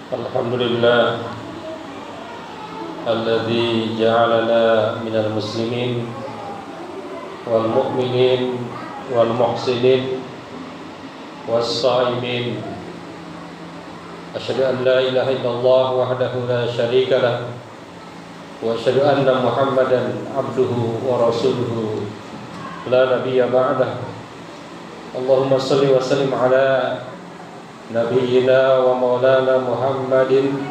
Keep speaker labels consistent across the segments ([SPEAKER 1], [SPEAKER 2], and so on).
[SPEAKER 1] Alhamdulillah alladzi ja'alana minal muslimin wal mu'minin wal muhsinin was sha'imin. Asyhadu an la ilaha illallah wahdahu la syarika lah wa asyhadu anna Muhammadan abduhu wa rasuluhu la nabiyya ba'dah. Allahumma shalli wa sallim ala nabiyyina wa maulana Muhammadin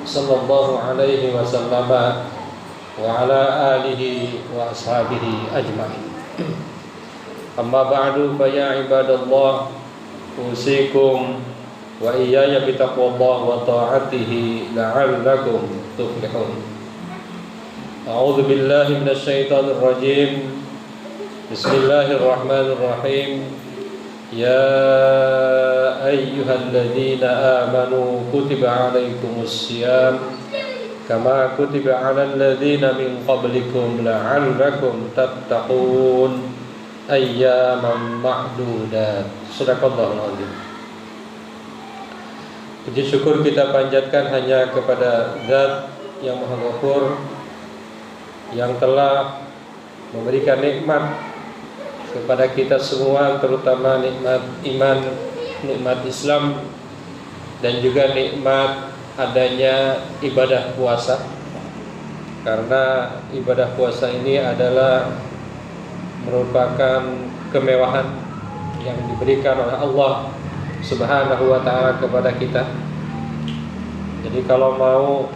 [SPEAKER 1] sallallahu alaihi wasallam wa ala alihi wa ashabihi ajma'in. Amma ba'du fa ya ibadallah, usikum wa iyaya bitaqwallah wa ta'atihi la'allakum tuflihun. A'udzu billahi minasy syaithanir rajim. Bismillahirrahmanirrahim. Ya ayyuhalladzina amanu kutiba alaikumus syiyam kama kutiba alal ladzina min qablikum la'allakum tattaqun ayyaman ma'dudat. Shadaqallahul azim. Puji syukur kita panjatkan hanya kepada Zat yang Maha Ghafur, yang telah memberikan nikmat kepada kita semua, terutama nikmat iman, nikmat Islam, dan juga nikmat adanya ibadah puasa. Karena ibadah puasa ini adalah merupakan kemewahan yang diberikan oleh Allah Subhanahu wa ta'ala kepada kita. Jadi kalau mau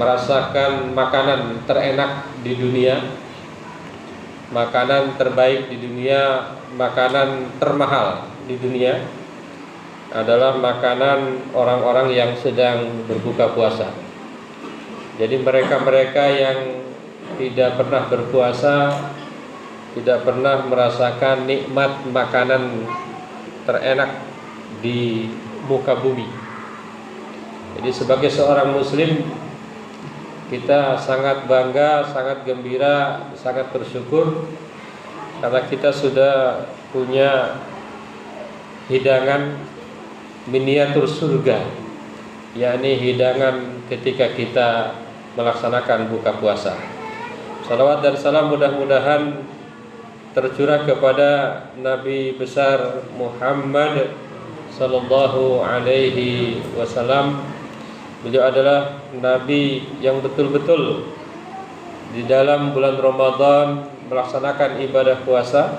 [SPEAKER 1] merasakan makanan terenak di dunia, makanan terbaik di dunia, makanan termahal di dunia adalah makanan orang-orang yang sedang berbuka puasa. Jadi mereka-mereka yang tidak pernah berpuasa tidak pernah merasakan nikmat makanan terenak di muka bumi. Jadi sebagai seorang muslim, kita sangat bangga, sangat gembira, sangat bersyukur karena kita sudah punya hidangan miniatur surga, yakni hidangan ketika kita melaksanakan buka puasa. Salawat dan salam mudah-mudahan tercurah kepada Nabi besar Muhammad sallallahu alaihi wasallam. Beliau adalah Nabi yang betul-betul di dalam bulan Ramadan melaksanakan ibadah puasa,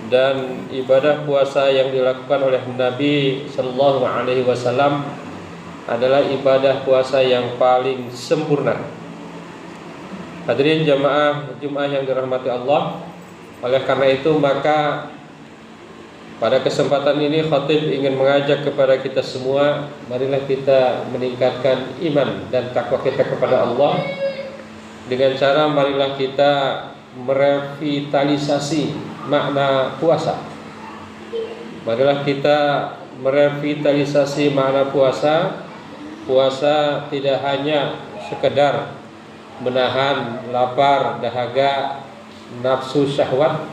[SPEAKER 1] dan ibadah puasa yang dilakukan oleh Nabi sallallahu alaihi wasallam adalah ibadah puasa yang paling sempurna. Hadirin jamaah Jumat yang dirahmati Allah, oleh karena itu maka pada kesempatan ini khatib ingin mengajak kepada kita semua, marilah kita meningkatkan iman dan takwa kita kepada Allah dengan cara marilah kita merevitalisasi makna puasa. Marilah kita merevitalisasi makna puasa. Puasa tidak hanya sekedar menahan lapar, dahaga, nafsu syahwat,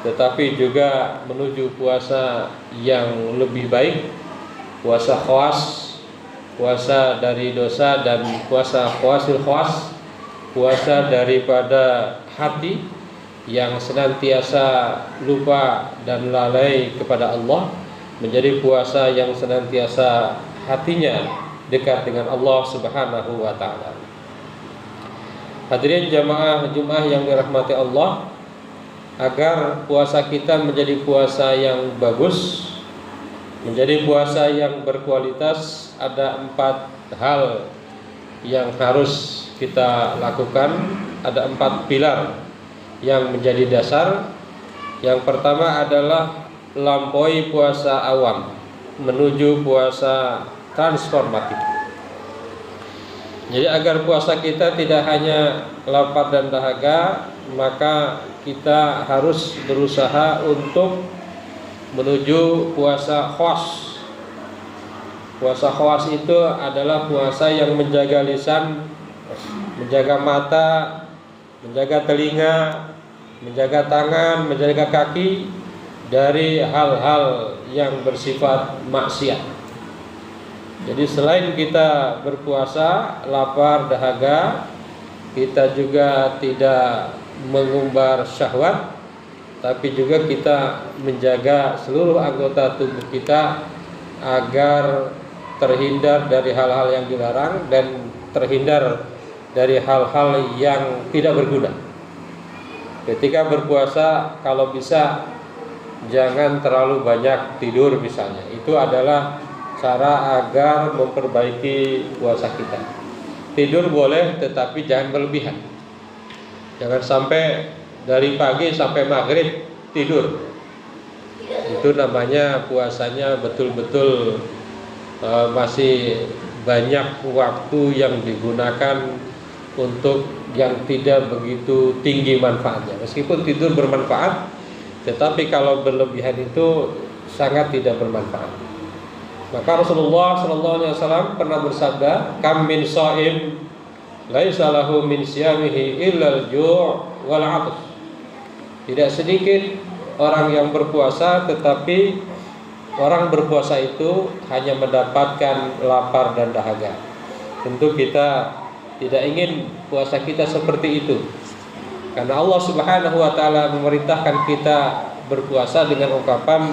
[SPEAKER 1] tetapi juga menuju puasa yang lebih baik, puasa khawas, puasa dari dosa, dan puasa khawasil khawas, puasa daripada hati yang senantiasa lupa dan lalai kepada Allah, menjadi puasa yang senantiasa hatinya dekat dengan Allah Subhanahu wa ta'ala. Hadirin jamaah Jumat yang dirahmati Allah, agar puasa kita menjadi puasa yang bagus, menjadi puasa yang berkualitas, ada 4 hal yang harus kita lakukan. Ada 4 pilar yang menjadi dasar. Yang pertama adalah lampaui puasa awam menuju puasa transformatif. Jadi agar puasa kita tidak hanya lapar dan dahaga, maka kita harus berusaha untuk menuju puasa khawas. Puasa khawas itu adalah puasa yang menjaga lisan, menjaga mata, menjaga telinga, menjaga tangan, menjaga kaki dari hal-hal yang bersifat maksiat. Jadi selain kita berpuasa, lapar, dahaga, kita juga tidak mengumbar syahwat, tapi juga kita menjaga seluruh anggota tubuh kita agar terhindar dari hal-hal yang dilarang dan terhindar dari hal-hal yang tidak berguna. Ketika berpuasa, kalau bisa jangan terlalu banyak tidur misalnya. Itu adalah cara agar memperbaiki puasa kita. Tidur boleh, tetapi jangan berlebihan. Jangan sampai dari pagi sampai maghrib tidur. Itu namanya puasanya betul-betul masih banyak waktu yang digunakan untuk yang tidak begitu tinggi manfaatnya. Meskipun tidur bermanfaat, tetapi kalau berlebihan itu sangat tidak bermanfaat. Maka Rasulullah SAW pernah bersabda, "Kam min shaim laisa lahu min siyamihi illa al-ju' wal 'atash." Tidak sedikit orang yang berpuasa, tetapi orang berpuasa itu hanya mendapatkan lapar dan dahaga. Tentu kita tidak ingin puasa kita seperti itu, karena Allah Subhanahu wa taala memerintahkan kita berpuasa dengan ungkapan,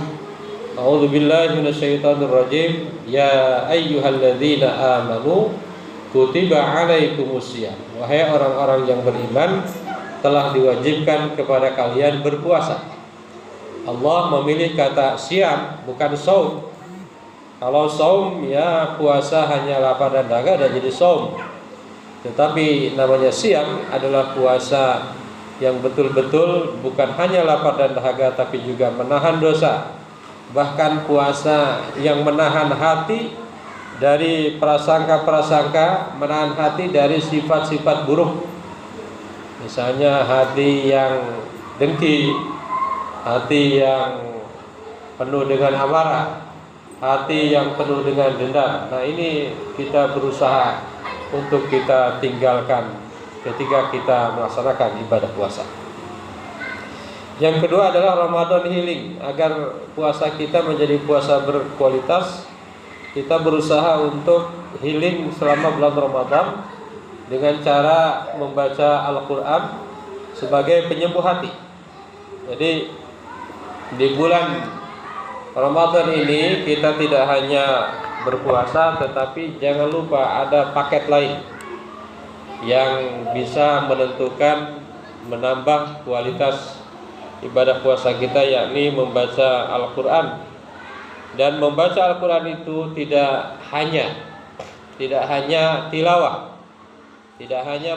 [SPEAKER 1] A'udzubillahi minasyaitonirrajim, ya ayyuhalladzina amanu kutiba alaikumusiyam. Wahai orang-orang yang beriman, telah diwajibkan kepada kalian berpuasa. Allah memilih kata siam, bukan saum. Kalau saum ya puasa hanya lapar dan dahaga dan jadi saum. Tetapi namanya siam adalah puasa yang betul-betul bukan hanya lapar dan dahaga, tapi juga menahan dosa. Bahkan puasa yang menahan hati dari prasangka-prasangka, menahan hati dari sifat-sifat buruk. Misalnya hati yang dengki, hati yang penuh dengan amarah, hati yang penuh dengan dendam. Nah, ini kita berusaha untuk kita tinggalkan ketika kita melaksanakan ibadah puasa. Yang kedua adalah Ramadan healing. Agar puasa kita menjadi puasa berkualitas, kita berusaha untuk healing selama bulan Ramadan dengan cara membaca Al-Quran sebagai penyembuh hati. Jadi di bulan Ramadan ini kita tidak hanya berpuasa, tetapi jangan lupa ada paket lain yang bisa menentukan, menambah kualitas ibadah puasa kita, yakni membaca Al-Quran. Dan membaca Al-Quran itu tidak hanya tilawah, tidak hanya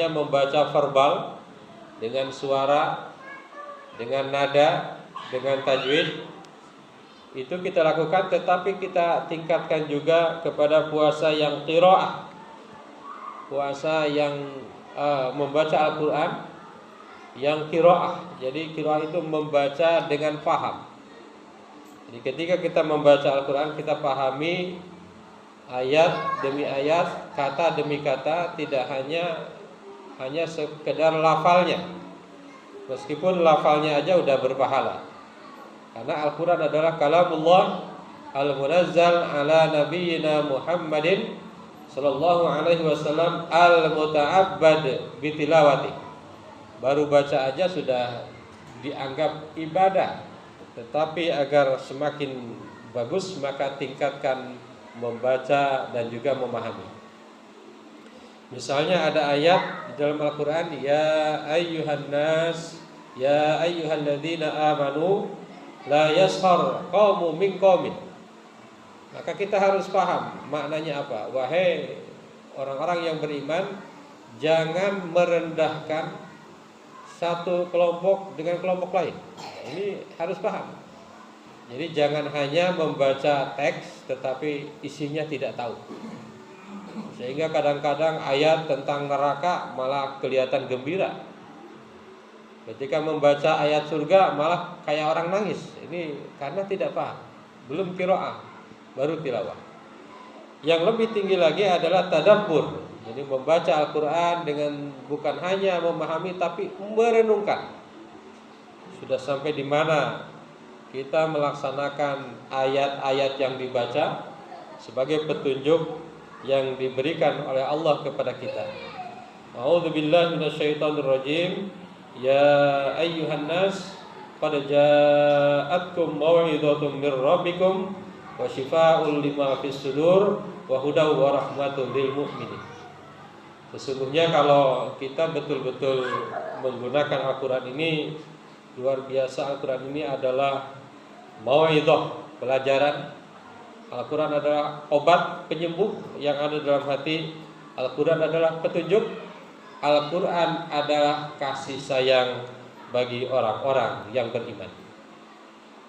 [SPEAKER 1] membaca verbal dengan suara, dengan nada, dengan tajwid. Itu kita lakukan, tetapi kita tingkatkan juga kepada puasa yang qiraah, puasa yang membaca Al-Quran yang qiraah. Jadi qiraah itu membaca dengan paham. Jadi ketika kita membaca Al-Quran, kita pahami ayat demi ayat, kata demi kata, tidak hanya sekedar lafalnya. Meskipun lafalnya aja udah berpahala, karena Al-Quran adalah kalamullah al-munazzal ala nabiyyina Muhammadin sallallahu alaihi wasallam al-muta'abbad bitilawati. Baru baca aja sudah dianggap ibadah. Tetapi agar semakin bagus, maka tingkatkan membaca dan juga memahami. Misalnya ada ayat di dalam Al-Quran, ya ayyuhan nas, ya ayyuhalladzina amanu la yashar qaumun min qaumin. Maka kita harus paham maknanya apa. Wahai orang-orang yang beriman, jangan merendahkan satu kelompok dengan kelompok lain. Ini harus paham. Jadi jangan hanya membaca teks tetapi isinya tidak tahu. Sehingga kadang-kadang ayat tentang neraka malah kelihatan gembira. Ketika membaca ayat surga malah kayak orang nangis. Ini karena tidak paham. Belum qiraah, baru tilawah. Yang lebih tinggi lagi adalah tadabbur. Jadi membaca Al-Quran dengan bukan hanya memahami, tapi merenungkan. Sudah sampai di mana kita melaksanakan ayat-ayat yang dibaca sebagai petunjuk yang diberikan oleh Allah kepada kita. A'udzubillahi minasyaitonirrajim. Ya ayyuhan nas qad ja'atkum mau'izatun mir rabbikum wa syifaa'un lima fis sudur wa hudaw wa rahmatul lil mu'minin. Sesungguhnya kalau kita betul-betul menggunakan Al-Quran ini, luar biasa. Al-Quran ini adalah mau'izah, pelajaran. Al-Quran adalah obat penyembuh yang ada dalam hati. Al-Quran adalah petunjuk. Al-Quran adalah kasih sayang bagi orang-orang yang beriman.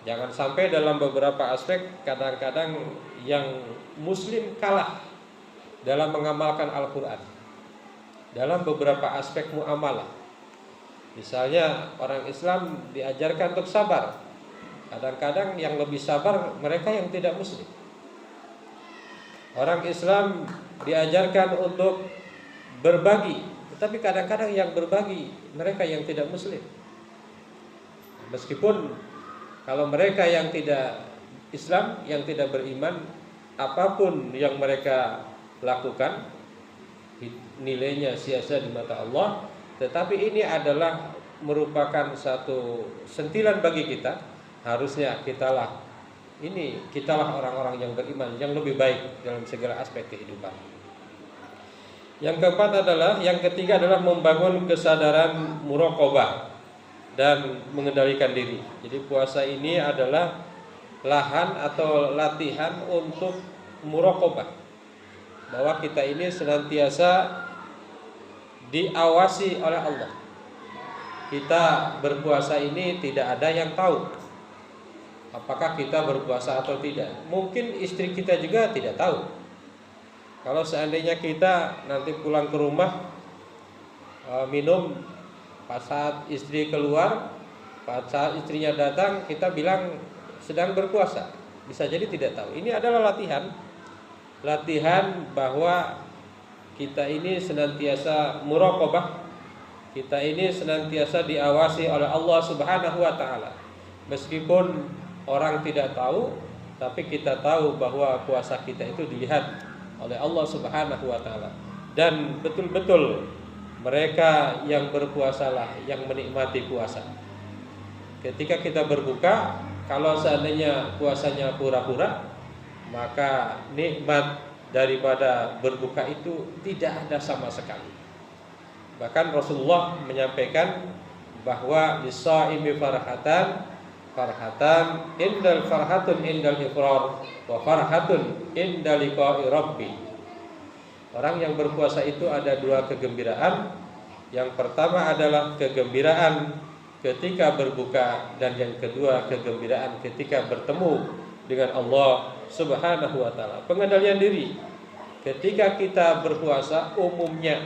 [SPEAKER 1] Jangan sampai dalam beberapa aspek kadang-kadang yang muslim kalah dalam mengamalkan Al-Quran. Dalam beberapa aspek muamalah, misalnya orang Islam diajarkan untuk sabar. Kadang-kadang yang lebih sabar mereka yang tidak muslim. Orang Islam diajarkan untuk berbagi, tetapi kadang-kadang yang berbagi mereka yang tidak muslim. Meskipun kalau mereka yang tidak Islam, yang tidak beriman, apapun yang mereka lakukan nilainya sia-sia di mata Allah. Tetapi ini adalah merupakan satu sentilan bagi kita. Harusnya kitalah orang-orang yang beriman, yang lebih baik dalam segala aspek kehidupan. Yang ketiga adalah membangun kesadaran muraqabah dan mengendalikan diri. Jadi puasa ini adalah lahan atau latihan untuk muraqabah, bahwa kita ini senantiasa diawasi oleh Allah. Kita berpuasa ini tidak ada yang tahu apakah kita berpuasa atau tidak. Mungkin istri kita juga tidak tahu. Kalau seandainya kita nanti pulang ke rumah minum, pas saat istri keluar, pas saat istrinya datang, kita bilang sedang berpuasa, bisa jadi tidak tahu. Ini adalah latihan bahwa kita ini senantiasa muraqabah, kita ini senantiasa diawasi oleh Allah Subhanahu wa taala. Meskipun orang tidak tahu, tapi kita tahu bahwa puasa kita itu dilihat oleh Allah Subhanahu wa taala. Dan betul-betul mereka yang berpuasalah yang menikmati puasa. Ketika kita berbuka, kalau seandainya puasanya pura-pura, maka nikmat daripada berbuka itu tidak ada sama sekali. Bahkan Rasulullah menyampaikan bahwa lis-shaimi farhatun indal ifrar wa farhatun indal liqa'i rabbi. Orang yang berpuasa itu ada dua kegembiraan. Yang pertama adalah kegembiraan ketika berbuka, dan yang kedua kegembiraan ketika bertemu dengan Allah Subhanahu wa taala. Pengendalian diri. Ketika kita berpuasa, umumnya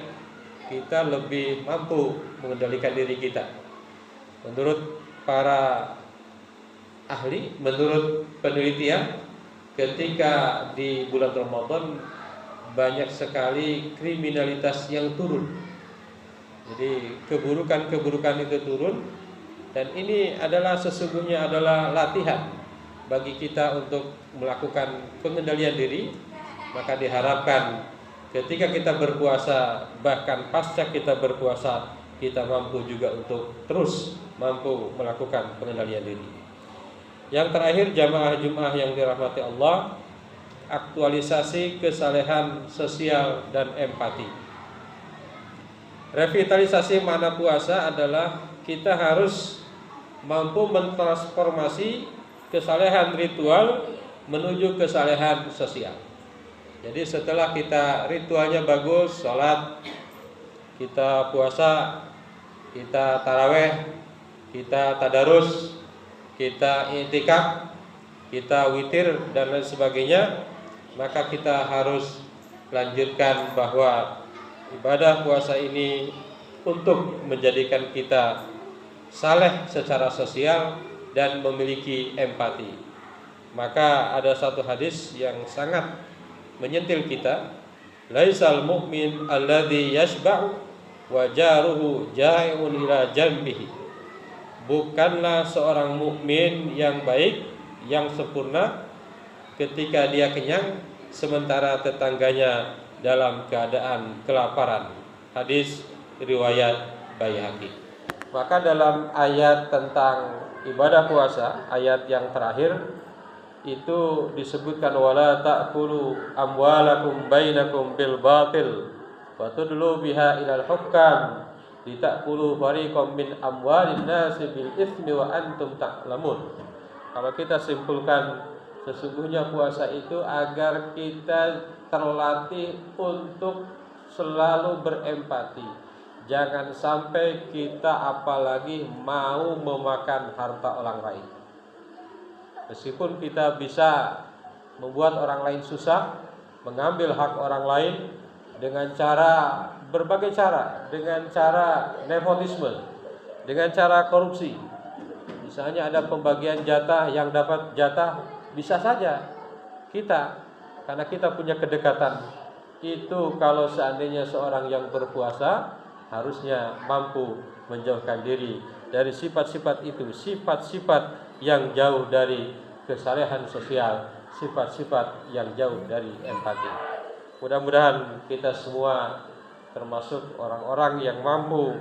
[SPEAKER 1] kita lebih mampu mengendalikan diri kita. Menurut para ahli, menurut penelitian, ketika di bulan Ramadan banyak sekali kriminalitas yang turun. Jadi keburukan-keburukan itu turun, dan ini adalah sesungguhnya adalah latihan bagi kita untuk melakukan pengendalian diri. Maka diharapkan ketika kita berpuasa, bahkan pasca kita berpuasa, kita mampu juga untuk terus mampu melakukan pengendalian diri. Yang terakhir, jamaah Jumat yang dirahmati Allah, aktualisasi kesalehan sosial dan empati. Revitalisasi makna puasa adalah kita harus mampu mentransformasi kesalehan ritual menuju kesalehan sosial. Jadi setelah kita ritualnya bagus, sholat, kita puasa, kita taraweh, kita tadarus, kita i'tikaf, kita witir dan lain sebagainya, maka kita harus lanjutkan bahwa ibadah puasa ini untuk menjadikan kita saleh secara sosial dan memiliki empati. Maka ada satu hadis yang sangat menyentil kita, laisal mu'min alladzi yashba'u wa jaruhu ja'iun ila jambihi. bukanlah seorang mukmin yang baik, yang sempurna ketika dia kenyang sementara tetangganya dalam keadaan kelaparan. Hadis riwayat Baihaqi. Maka dalam ayat tentang ibadah puasa, ayat yang terakhir itu disebutkan wala ta'kulu amwalakum bainakum bil batil wa tudlu biha ilal hukam litakulu fariqam min amwalin nasi bil itsmi wa antum ta'lamun. Kalau kita simpulkan, sesungguhnya puasa itu agar kita terlatih untuk selalu berempati. Jangan sampai kita apalagi mau memakan harta orang lain. Meskipun kita bisa membuat orang lain susah, mengambil hak orang lain dengan cara berbagai cara, dengan cara nepotisme, dengan cara korupsi. Misalnya ada pembagian jatah, yang dapat jatah bisa saja kita, karena kita punya kedekatan. Itu kalau seandainya seorang yang berpuasa harusnya mampu menjauhkan diri dari sifat-sifat itu, sifat-sifat yang jauh dari kesalehan sosial, sifat-sifat yang jauh dari empati. Mudah-mudahan kita semua termasuk orang-orang yang mampu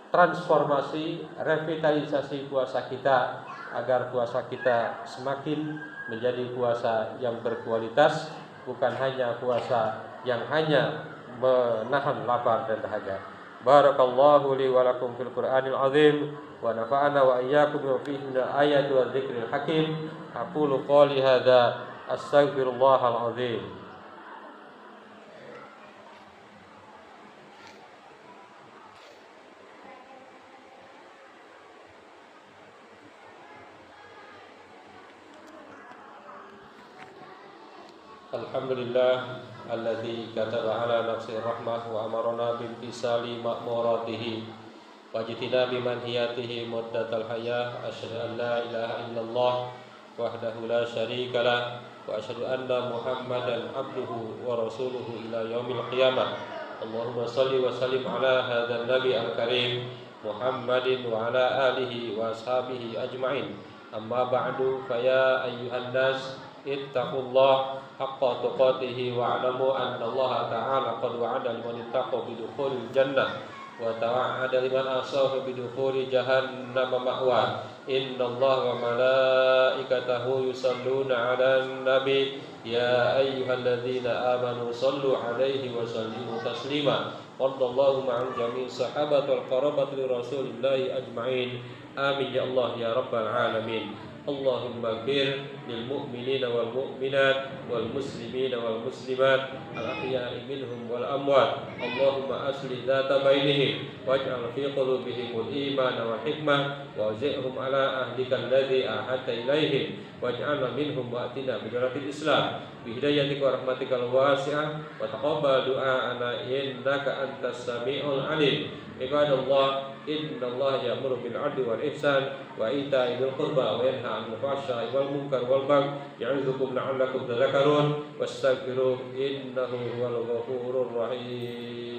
[SPEAKER 1] transformasi, revitalisasi puasa kita, agar puasa kita semakin menjadi puasa yang berkualitas, bukan hanya puasa yang hanya menahan lapar dan dahaga. Barakallahu li wa lakum fil Qur'anil azim wa nafa'ana wa iyyakum bima fihi minal ayati wa dzikril hakim. Aqulu qouli hadza astaghfirullahal azim. Alhamdulillah alladzi kataba ala nafsi rahmah wa amarna bimtisali ma'muratihi wa jitinabi manhiyatihi muddatal hayah. Asyhadu an la ilaha illallah wahdahu la syarika lah wa asyhadu anna Muhammadan abduhu wa rasuluhu ila yaumil qiyamah. Allahumma shalli wa sallim ala hadzal nabi al-karim Muhammadin wa ala alihi wa ashabihi ajma'in. Amma ba'du, fa ya ayyuhan nas ittaqullah haqqa tuqatih wa 'alamu anna Allah ta'ala qad wa'ada liman ittaqa bidukhulil jannah wa tawa'ada liman asafa bidukhuli jahannam ma'wa. Innallaha wa malaikatahu yusalluna 'alan nabi ya ayyuhalladzina amanu sallu 'alaihi wa sallimu taslima. Radallahu ma'al jami' sahabati wal qarabati li rasulillahi ajma'in. Amin ya Allah ya rabbal alamin. Allahumma ighfir lil mu'minina wal mu'minat wal muslimina wal muslimat al ahya'i minhum wal amwat. Allahumma aslih dzata bainihim waj'al fi qulubihimul imana wal hikmah wa'zihhum ala ahdika alladzi ahadta ilaihim waj'alna minhum wa'tina bi dzaratil islam bi hidayatika wa rahmatikal wasi'ah wa taqabbal du'ana innaka antas samiul alim. Ibadallah, innallaha ya'muru bil 'adli wal ihsan wa ita'i dzil qurba wa yanha 'anil fahsya'i wal munkar wal baghi ya'idzukum la'allakum tadhakkarun wastaghfiruhu innahu huwal ghafurur rahim.